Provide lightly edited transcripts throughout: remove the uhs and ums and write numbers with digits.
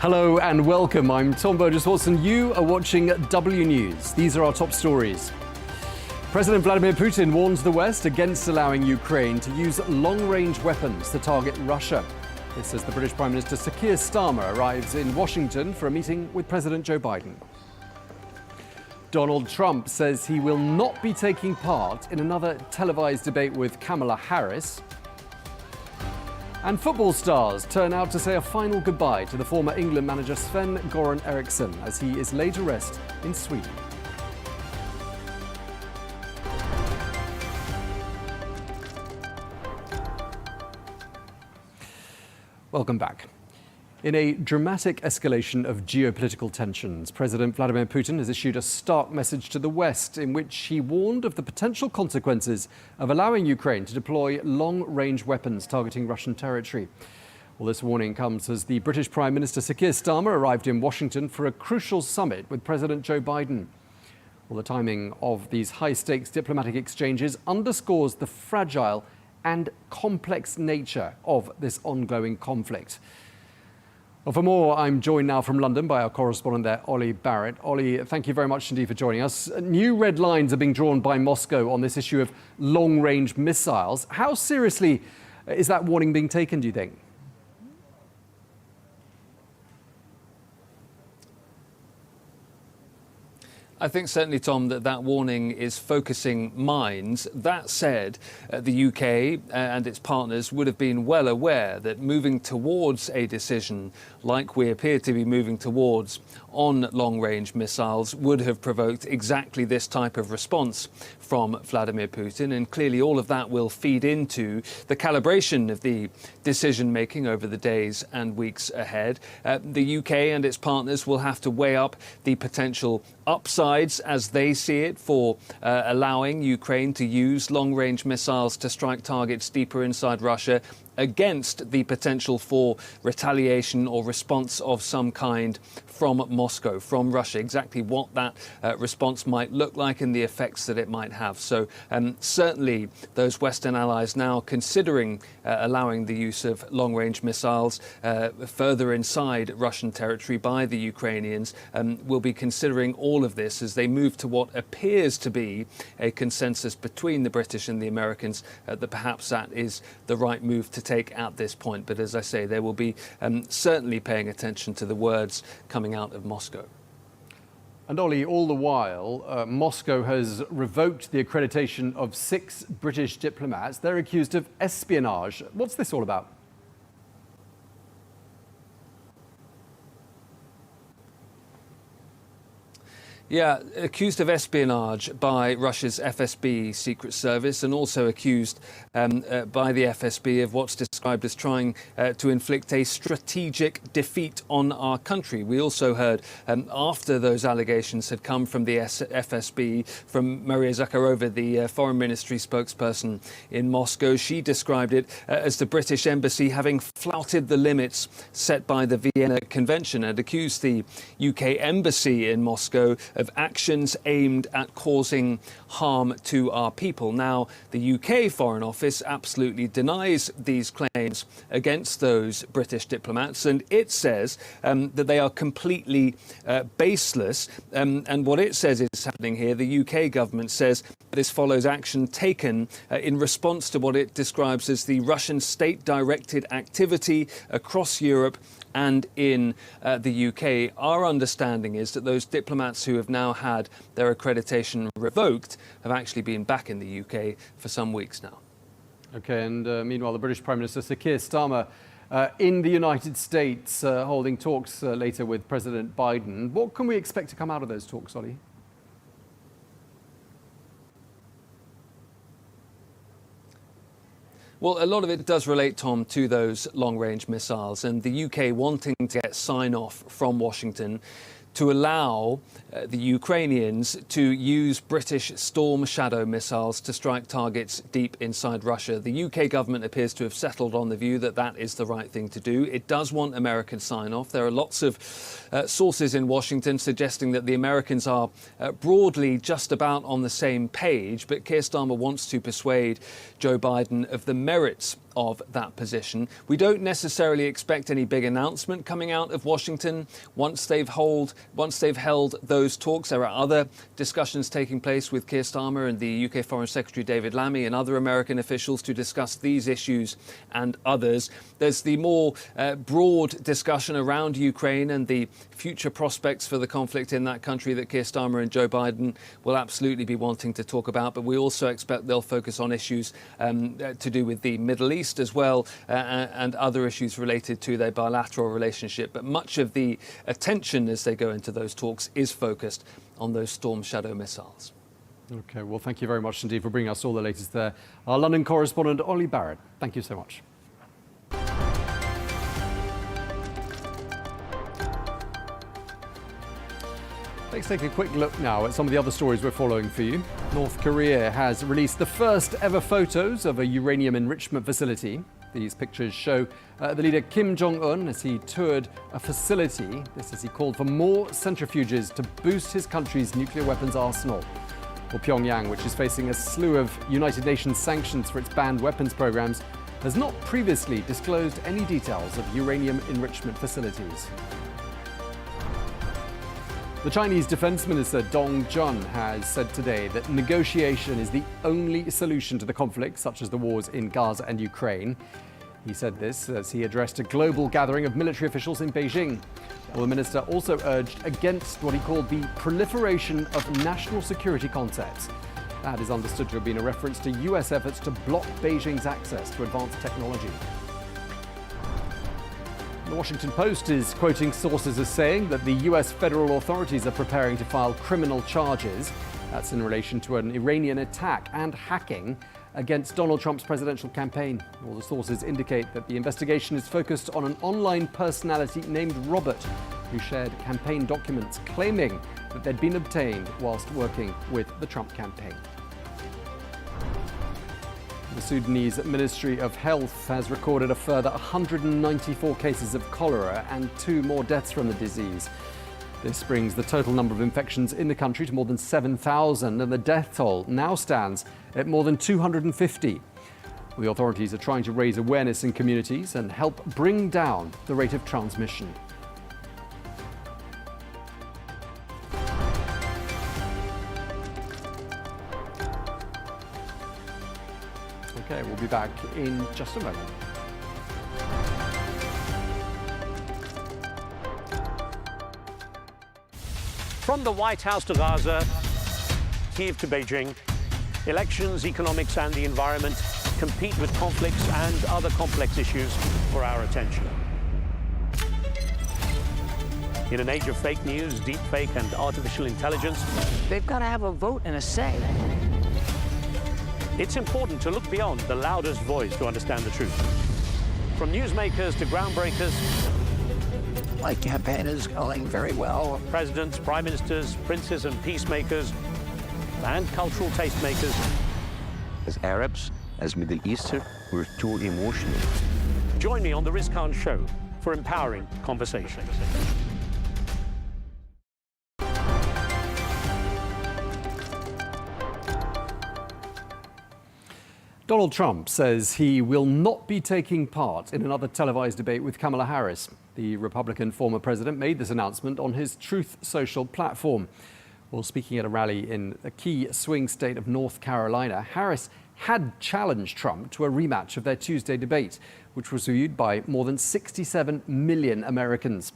Hello and welcome. I'm Tom Burgess-Watson. You are watching W News. These are our top stories. President Vladimir Putin warns the West against allowing Ukraine to use long-range weapons to target Russia. This as the British Prime Minister Sir Keir Starmer arrives in Washington for a meeting with President Joe Biden. Donald Trump says he will not be taking part in another televised debate with Kamala Harris. And football stars turn out to say a final goodbye to the former England manager Sven-Göran Eriksson as he is laid to rest in Sweden. Welcome back. In a dramatic escalation of geopolitical tensions, President Vladimir Putin has issued a stark message to the West in which he warned of the potential consequences of allowing Ukraine to deploy long-range weapons targeting Russian territory. Well, this warning comes as the British Prime Minister Sir Keir Starmer arrived in Washington for a crucial summit with President Joe Biden. Well, the timing of these high-stakes diplomatic exchanges underscores the fragile and complex nature of this ongoing conflict. Well, for more, I'm joined now from London by our correspondent there, Ollie Barrett. Ollie, thank you very much indeed for joining us. New red lines are being drawn by Moscow on this issue of long-range missiles. How seriously is that warning being taken, do you think? I think certainly, Tom, that warning is focusing minds. That said, the UK and its partners would have been well aware that moving towards a decision like we appear to be moving towards on long-range missiles would have provoked exactly this type of response from Vladimir Putin. And clearly all of that will feed into the calibration of the decision-making over the days and weeks ahead. The UK and its partners will have to weigh up the potential upsides as they see it for allowing Ukraine to use long-range missiles to strike targets deeper inside Russia against the potential for retaliation or response of some kind from Moscow, from Russia, exactly what that response might look like and the effects that it might have. So certainly those Western allies now considering allowing the use of long-range missiles further inside Russian territory by the Ukrainians will be considering all of this as they move to what appears to be a consensus between the British and the Americans that perhaps that is the right move to take at this point. But as I say, they will be certainly paying attention to the words coming out of Moscow. And Ollie, all the while, Moscow has revoked the accreditation of 6 British diplomats. They're accused of espionage. What's this all about? Yeah, accused of espionage by Russia's FSB Secret Service and also accused by the FSB of what's described as trying to inflict a strategic defeat on our country. We also heard after those allegations had come from the FSB, from Maria Zakharova, the Foreign Ministry spokesperson in Moscow, she described it as the British embassy having flouted the limits set by the Vienna Convention and accused the UK embassy in Moscow of actions aimed at causing harm to our people. Now, the UK Foreign Office absolutely denies these claims against those British diplomats, and it says that they are completely baseless. And what it says is happening here, the UK government says this follows action taken in response to what it describes as the Russian state-directed activity across Europe and in the UK. Our understanding is that those diplomats who have now had their accreditation revoked have actually been back in the UK for some weeks now. OK, and meanwhile, the British Prime Minister Sir Keir Starmer in the United States holding talks later with President Biden. What can we expect to come out of those talks, Ollie? Well, a lot of it does relate, Tom, to those long-range missiles and the UK wanting to get sign-off from Washington to allow the Ukrainians to use British Storm Shadow missiles to strike targets deep inside Russia. The UK government appears to have settled on the view that that is the right thing to do. It does want American sign-off. There are lots of sources in Washington suggesting that the Americans are broadly just about on the same page, but Keir Starmer wants to persuade Joe Biden of the merits of that position. We don't necessarily expect any big announcement coming out of Washington once they've held those talks. There are other discussions taking place with Keir Starmer and the UK Foreign Secretary David Lammy and other American officials to discuss these issues and others. There's the more broad discussion around Ukraine and the future prospects for the conflict in that country that Keir Starmer and Joe Biden will absolutely be wanting to talk about. But we also expect they'll focus on issues to do with the Middle East as well and other issues related to their bilateral relationship. But much of the attention as they go into those talks is focused on those Storm Shadow missiles. OK, well, thank you very much indeed for bringing us all the latest there. Our London correspondent, Ollie Barrett, thank you so much. Let's take a quick look now at some of the other stories we're following for you. North Korea has released the first ever photos of a uranium enrichment facility. These pictures show the leader Kim Jong-un as he toured a facility. This as he called for more centrifuges to boost his country's nuclear weapons arsenal. Well, Pyongyang, which is facing a slew of United Nations sanctions for its banned weapons programs, has not previously disclosed any details of uranium enrichment facilities. The Chinese Defense Minister Dong Jun has said today that negotiation is the only solution to the conflict, such as the wars in Gaza and Ukraine. He said this as he addressed a global gathering of military officials in Beijing. Well, the minister also urged against what he called the proliferation of national security concepts. That is understood to have been a reference to US efforts to block Beijing's access to advanced technology. The Washington Post is quoting sources as saying that the US federal authorities are preparing to file criminal charges. That's in relation to an Iranian attack and hacking against Donald Trump's presidential campaign. All the sources indicate that the investigation is focused on an online personality named Robert, who shared campaign documents claiming that they'd been obtained whilst working with the Trump campaign. The Sudanese Ministry of Health has recorded a further 194 cases of cholera and 2 more deaths from the disease. This brings the total number of infections in the country to more than 7,000, and the death toll now stands at more than 250. The authorities are trying to raise awareness in communities and help bring down the rate of transmission. OK, we'll be back in just a moment. From the White House to Gaza, Kiev to Beijing, elections, economics and the environment compete with conflicts and other complex issues for our attention. In an age of fake news, deepfake and artificial intelligence, they've got to have a vote and a say. It's important to look beyond the loudest voice to understand the truth. From newsmakers to groundbreakers, My campaign is going very well. presidents, prime ministers, princes and peacemakers, and cultural tastemakers. As Arabs, as Middle Eastern, we're too emotional. Join me on The Riz Khan Show for empowering conversations. Donald Trump says he will not be taking part in another televised debate with Kamala Harris. The Republican former president made this announcement on his Truth Social platform. While speaking at a rally in a key swing state of North Carolina, Harris had challenged Trump to a rematch of their Tuesday debate, which was viewed by more than 67 million Americans.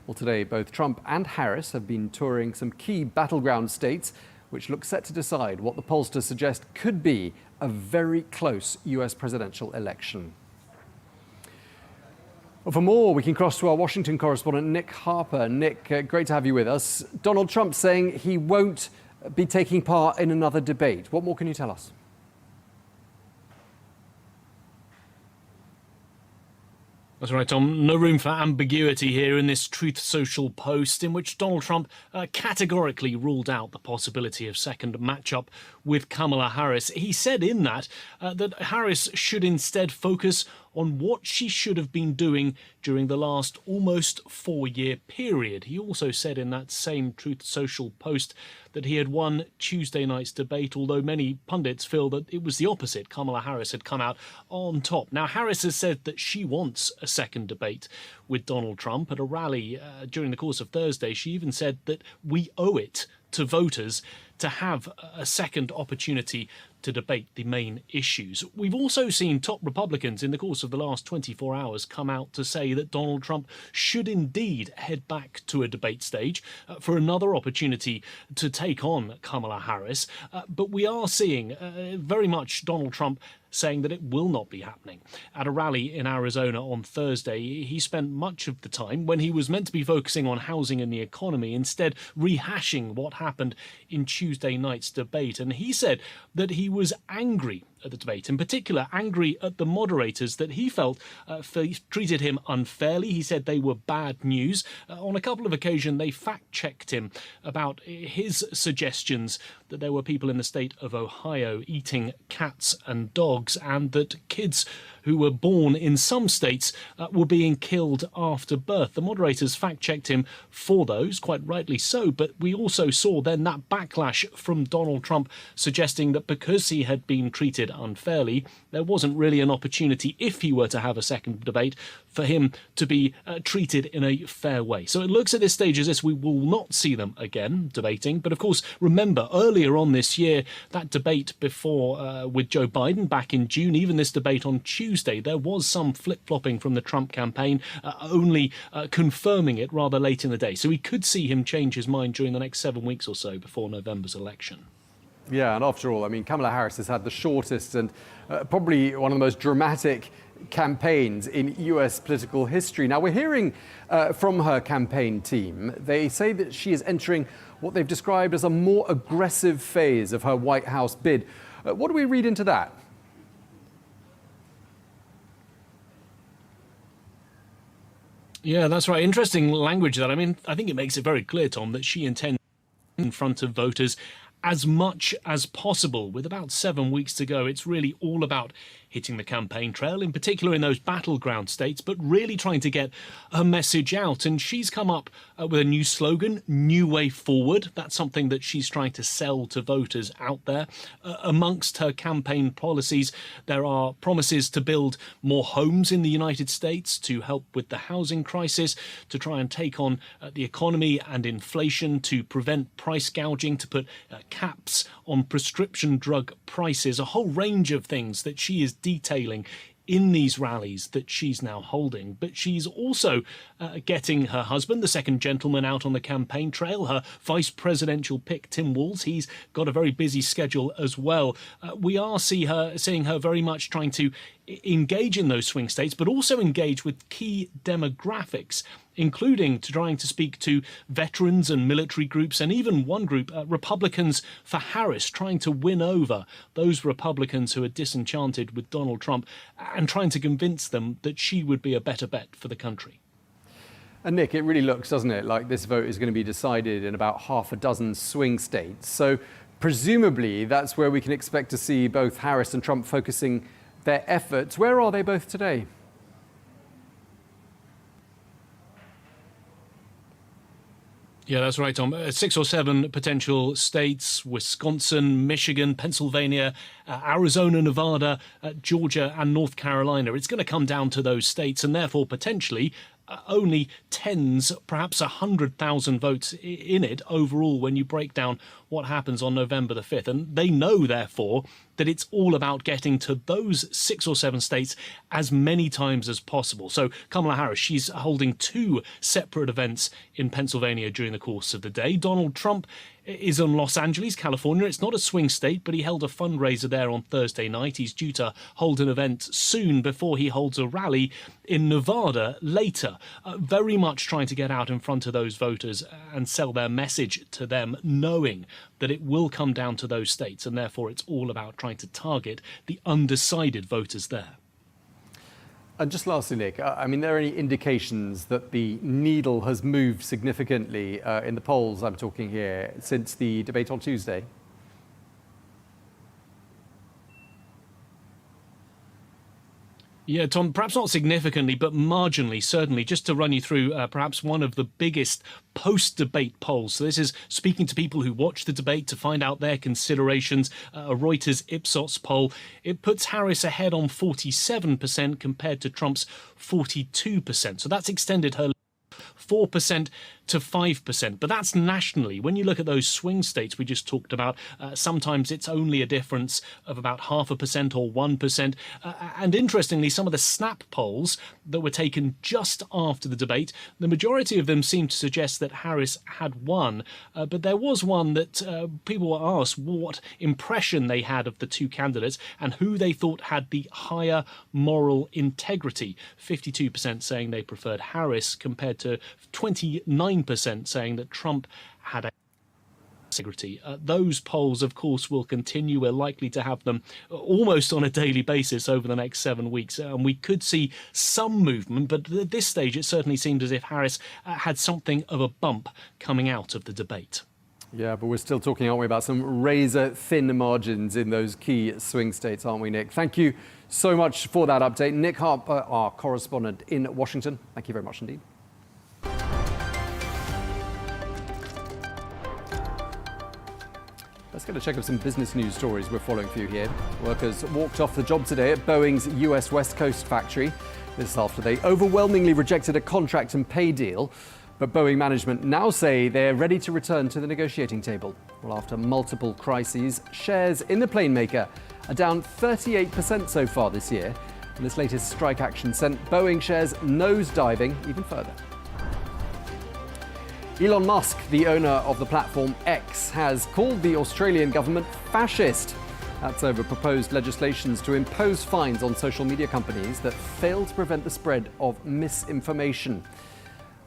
Well, today, both Trump and Harris have been touring some key battleground states, which look set to decide what the pollsters suggest could be a very close US presidential election. Well, for more, we can cross to our Washington correspondent, Nick Harper. Nick, great to have you with us. Donald Trump saying he won't be taking part in another debate. What more can you tell us? That's right, Tom. No room for ambiguity here in this Truth Social post in which Donald Trump categorically ruled out the possibility of second matchup with Kamala Harris. He said in that that Harris should instead focus on what she should have been doing during the last almost 4-year period. He also said in that same Truth Social post that he had won Tuesday night's debate, although many pundits feel that it was the opposite. Kamala Harris had come out on top. Now, Harris has said that she wants a second debate with Donald Trump. At a rally during the course of Thursday, she even said that we owe it to voters to have a second opportunity to debate the main issues. We've also seen top Republicans in the course of the last 24 hours come out to say that Donald Trump should indeed head back to a debate stage for another opportunity to take on Kamala Harris. But we are seeing very much Donald Trump saying that it will not be happening. At a rally in Arizona on Thursday, he spent much of the time, when he was meant to be focusing on housing and the economy, instead rehashing what happened in Tuesday night's debate. And he said that he was angry at the debate, in particular angry at the moderators that he felt treated him unfairly. He said they were bad news. On a couple of occasions, they fact-checked him about his suggestions that there were people in the state of Ohio eating cats and dogs, and that kids who were born in some states were being killed after birth. The moderators fact-checked him for those, quite rightly so, but we also saw then that backlash from Donald Trump suggesting that because he had been treated unfairly, there wasn't really an opportunity, if he were to have a second debate, for him to be treated in a fair way. So it looks at this stage as if we will not see them again debating. But of course, remember, earlier on this year, that debate before with Joe Biden back in June, even this debate on Tuesday, there was some flip-flopping from the Trump campaign, only confirming it rather late in the day. So we could see him change his mind during the next 7 weeks or so before November's election. Yeah, and after all, I mean, Kamala Harris has had the shortest and probably one of the most dramatic campaigns in US political history. Now, we're hearing from her campaign team. They say that she is entering what they've described as a more aggressive phase of her White House bid. What do we read into that? Yeah, that's right. Interesting language that. I mean, I think it makes it very clear, Tom, that she intends in front of voters as much as possible. With about 7 weeks to go, it's really all about hitting the campaign trail, in particular in those battleground states, but really trying to get her message out. And she's come up with a new slogan, New Way Forward. That's something that she's trying to sell to voters out there. Amongst her campaign policies, there are promises to build more homes in the United States to help with the housing crisis, to try and take on the economy and inflation, to prevent price gouging, to put caps on prescription drug prices, a whole range of things that she is detailing in these rallies that she's now holding. But she's also getting her husband, the second gentleman, out on the campaign trail. Her vice presidential pick, Tim Walz, he's got a very busy schedule as well. We are seeing her very much trying to engage in those swing states, but also engage with key demographics, including trying to speak to veterans and military groups, and even one group, Republicans for Harris, trying to win over those Republicans who are disenchanted with Donald Trump and trying to convince them that she would be a better bet for the country. And Nick, it really looks, doesn't it, like this vote is going to be decided in about half a dozen swing states. So presumably that's where we can expect to see both Harris and Trump focusing their efforts. Where are they both today? Yeah, that's right, Tom. 6 or 7 potential states: Wisconsin, Michigan, Pennsylvania, Arizona, Nevada, Georgia and North Carolina. It's going to come down to those states, and therefore potentially only tens, perhaps 100,000 votes in it overall when you break down what happens on November the 5th. And they know, therefore, that it's all about getting to those 6 or 7 states as many times as possible. So Kamala Harris, she's holding 2 separate events in Pennsylvania during the course of the day. Donald Trump is in Los Angeles, California. It's not a swing state, but he held a fundraiser there on Thursday night. He's due to hold an event soon before he holds a rally in Nevada later, very much trying to get out in front of those voters and sell their message to them, knowing that it will come down to those states, and therefore it's all about trying to target the undecided voters there. And just lastly, Nick, I mean, there are any indications that the needle has moved significantly in the polls I'm talking here since the debate on Tuesday? Yeah, Tom, perhaps not significantly, but marginally, certainly. Just to run you through perhaps one of the biggest post-debate polls. So this is speaking to people who watch the debate to find out their considerations. A Reuters Ipsos poll. It puts Harris ahead on 47% compared to Trump's 42%. So that's extended her 4% to 5%. But that's nationally. When you look at those swing states we just talked about, sometimes it's only a difference of about 0.5% or 1%. And interestingly, some of the snap polls that were taken just after the debate, the majority of them seemed to suggest that Harris had won. But there was one that people were asked what impression they had of the two candidates and who they thought had the higher moral integrity. 52% saying they preferred Harris compared to 29% saying that Trump had a integrity. Those polls, of course, will continue. We're likely to have them almost on a daily basis over the next 7 weeks. And we could see some movement, but at this stage, it certainly seemed as if Harris had something of a bump coming out of the debate. Yeah, but we're still talking, aren't we, about some razor-thin margins in those key swing states, aren't we, Nick? Thank you so much for that update. Nick Harper, our correspondent in Washington. Thank you very much indeed. Let's get a check of some business news stories we're following for you here. Workers walked off the job today at Boeing's US West Coast factory. This after they overwhelmingly rejected a contract and pay deal. But Boeing management now say they're ready to return to the negotiating table. Well, after multiple crises, shares in the plane maker are down 38% so far this year. And this latest strike action sent Boeing shares nosediving even further. Elon Musk, the owner of the platform X, has called the Australian government fascist. That's over proposed legislations to impose fines on social media companies that fail to prevent the spread of misinformation.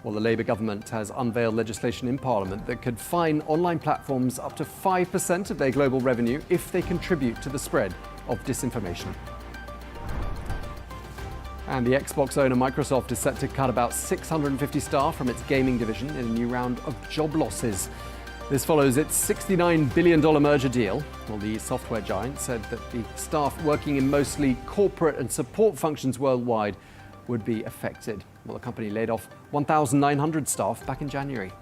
Well, the Labour government has unveiled legislation in Parliament that could fine online platforms up to 5% of their global revenue if they contribute to the spread of disinformation. And the Xbox owner Microsoft is set to cut about 650 staff from its gaming division in a new round of job losses. This follows its $69 billion merger deal. Well, the software giant said that the staff working in mostly corporate and support functions worldwide would be affected. Well, the company laid off 1,900 staff back in January.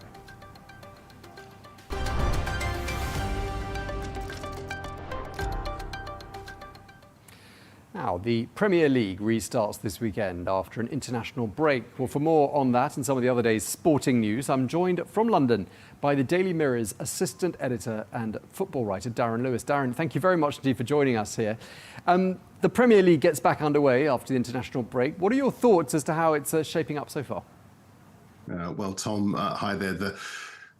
Now, the Premier League restarts this weekend after an international break. Well, for more on that and some of the other day's sporting news, I'm joined from London by the Daily Mirror's assistant editor and football writer, Darren Lewis. Darren, thank you very much indeed for joining us here. The Premier League gets back underway after the international break. What are your thoughts as to how it's shaping up so far? Well, Tom, hi there. The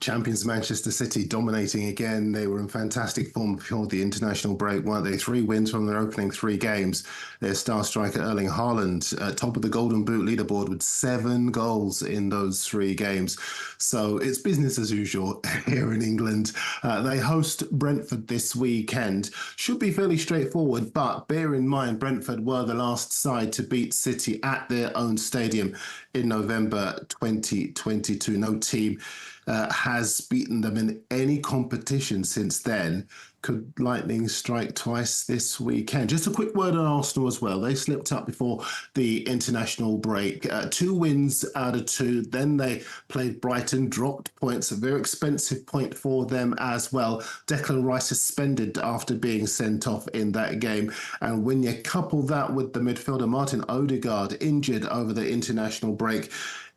champions Manchester City dominating again. They were in fantastic form before the international break, weren't they? 3 wins from their opening 3 games. Their star striker Erling Haaland, top of the Golden Boot leaderboard with 7 goals in those 3 games. So it's business as usual here in England. They host Brentford this weekend. Should be fairly straightforward, but bear in mind Brentford were the last side to beat City at their own stadium in November 2022. No team has beaten them in any competition since then. Could lightning strike twice this weekend? Just a quick word on Arsenal as well. They slipped up before the international break. 2 wins out of 2. Then they played Brighton, dropped points. A very expensive point for them as well. Declan Rice suspended after being sent off in that game. And when you couple that with the midfielder Martin Odegaard injured over the international break,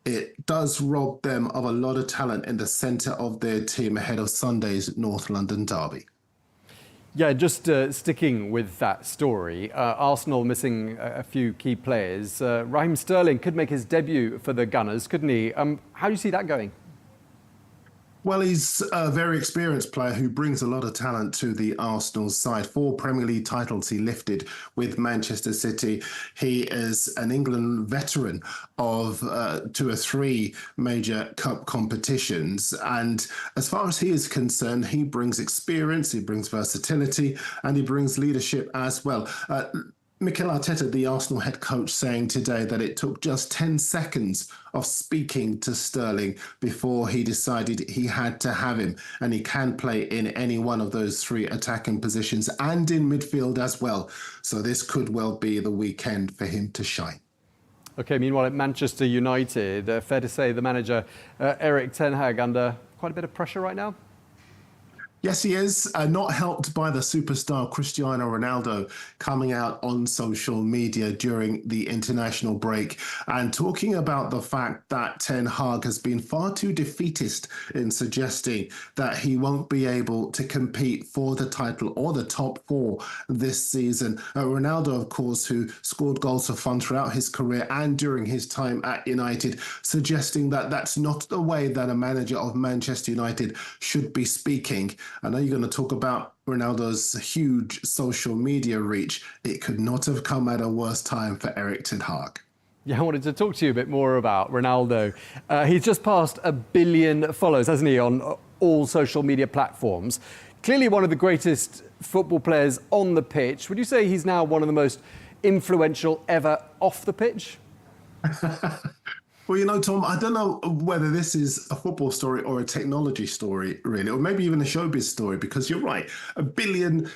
it does rob them of a lot of talent in the centre of their team ahead of Sunday's North London derby. Yeah, just sticking with that story, Arsenal missing a few key players. Raheem Sterling could make his debut for the Gunners, couldn't he? How do you see that going? Well, he's a very experienced player who brings a lot of talent to the Arsenal side. 4 Premier League titles he lifted with Manchester City. He is an England veteran of 2 or 3 major cup competitions. And as far as he is concerned, he brings experience, he brings versatility, and he brings leadership as well. Mikel Arteta, the Arsenal head coach, saying today that it took just 10 seconds of speaking to Sterling before he decided he had to have him, and he can play in any one of those three attacking positions and in midfield as well. So this could well be the weekend for him to shine. OK, meanwhile at Manchester United, fair to say the manager Erik ten Hag under quite a bit of pressure right now? Yes, he is, not helped by the superstar Cristiano Ronaldo coming out on social media during the international break and talking about the fact that Ten Hag has been far too defeatist in suggesting that he won't be able to compete for the title or the top four this season. Ronaldo, of course, who scored goals for fun throughout his career and during his time at United, suggesting that that's not the way that a manager of Manchester United should be speaking. I know you're going to talk about Ronaldo's huge social media reach. It could not have come at a worse time for Erik ten Hag. Yeah, I wanted to talk to you a bit more about Ronaldo. He's just passed 1 billion followers, hasn't he, on all social media platforms. Clearly one of the greatest football players on the pitch. Would you say he's now one of the most influential ever off the pitch? Well, you know, Tom, I don't know whether this is a football story or a technology story, really, or maybe even a showbiz story, because you're right. 1 billion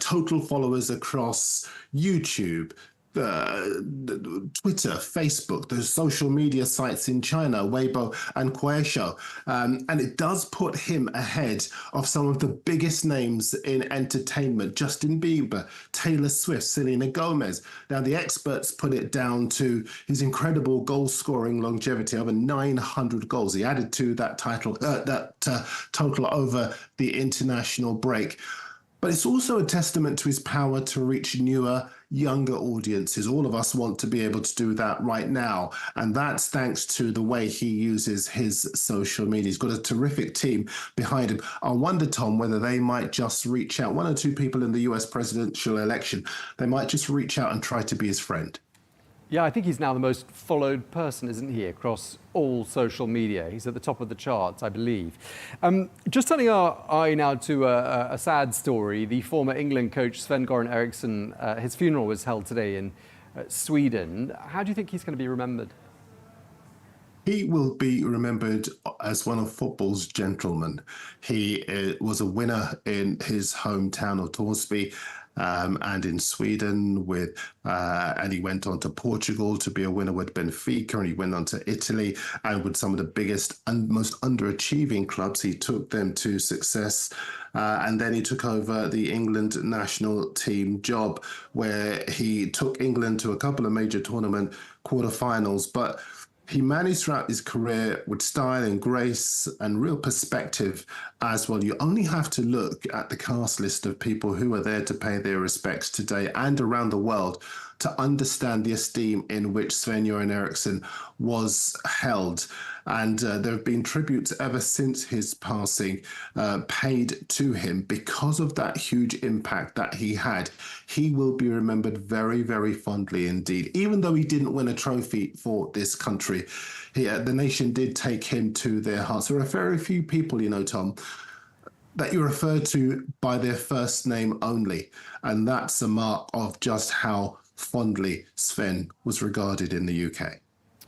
total followers across YouTube, Twitter, Facebook, the social media sites in China, Weibo and Kuaishou. And it does put him ahead of some of the biggest names in entertainment: Justin Bieber, Taylor Swift, Selena Gomez. Now, the experts put it down to his incredible goal-scoring longevity, over 900 goals. He added to that total over the international break. But it's also a testament to his power to reach newer, younger audiences. All of us want to be able to do that right now. And that's thanks to the way he uses his social media. He's got a terrific team behind him. I wonder, Tom, whether they might just reach out. One or two people in the US presidential election, they might just reach out and try to be his friend. Yeah, I think he's now the most followed person, isn't he, across all social media. He's at the top of the charts, I believe. Just turning our eye now to a sad story. The former England coach Sven-Göran Eriksson, his funeral was held today in Sweden. How do you think he's going to be remembered? He will be remembered as one of football's gentlemen. He was a winner in his hometown of Torsby, and in Sweden and he went on to Portugal to be a winner with Benfica, and he went on to Italy, and with some of the biggest and most underachieving clubs, he took them to success. And then he took over the England national team job, where he took England to a couple of major tournament quarterfinals. But he managed throughout his career with style and grace and real perspective as well. You only have to look at the cast list of people who are there to pay their respects today and around the world to understand the esteem in which Sven-Göran Eriksson was held. And there have been tributes ever since his passing paid to him because of that huge impact that he had. He will be remembered very, very fondly indeed. Even though he didn't win a trophy for this country, the nation did take him to their hearts. There are very few people, you know, Tom, that you refer to by their first name only. And that's a mark of just how fondly Sven was regarded in the UK.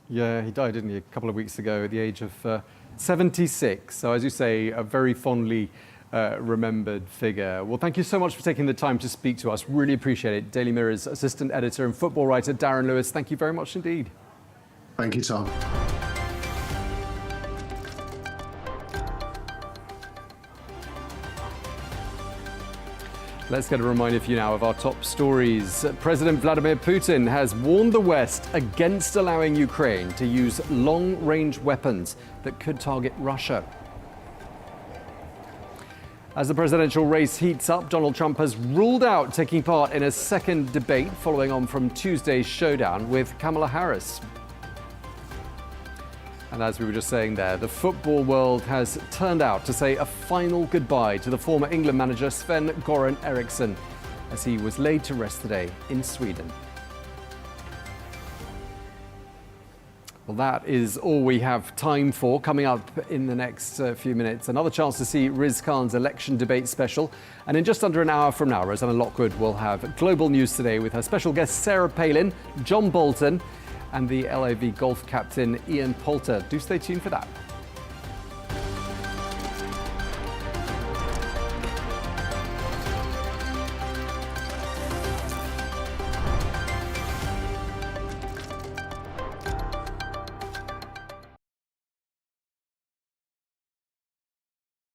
Yeah, he died, didn't he, a couple of weeks ago at the age of 76. So, as you say, a very fondly remembered figure. Well, thank you so much for taking the time to speak to us. Really appreciate it. Daily Mirror's assistant editor and football writer, Darren Lewis, thank you very much indeed. Thank you, Tom. Let's get a reminder for you now of our top stories. President Vladimir Putin has warned the West against allowing Ukraine to use long-range weapons that could target Russia. As the presidential race heats up, Donald Trump has ruled out taking part in a second debate following on from Tuesday's showdown with Kamala Harris. And as we were just saying there, the football world has turned out to say a final goodbye to the former England manager Sven-Göran Eriksson as he was laid to rest today in Sweden. Well, that is all we have time for. Coming up in the next few minutes, another chance to see Riz Khan's election debate special. And in just under an hour from now, Rosanna Lockwood will have Global News Today with her special guests Sarah Palin, John Bolton and the LAV golf captain Ian Poulter. Do stay tuned for that.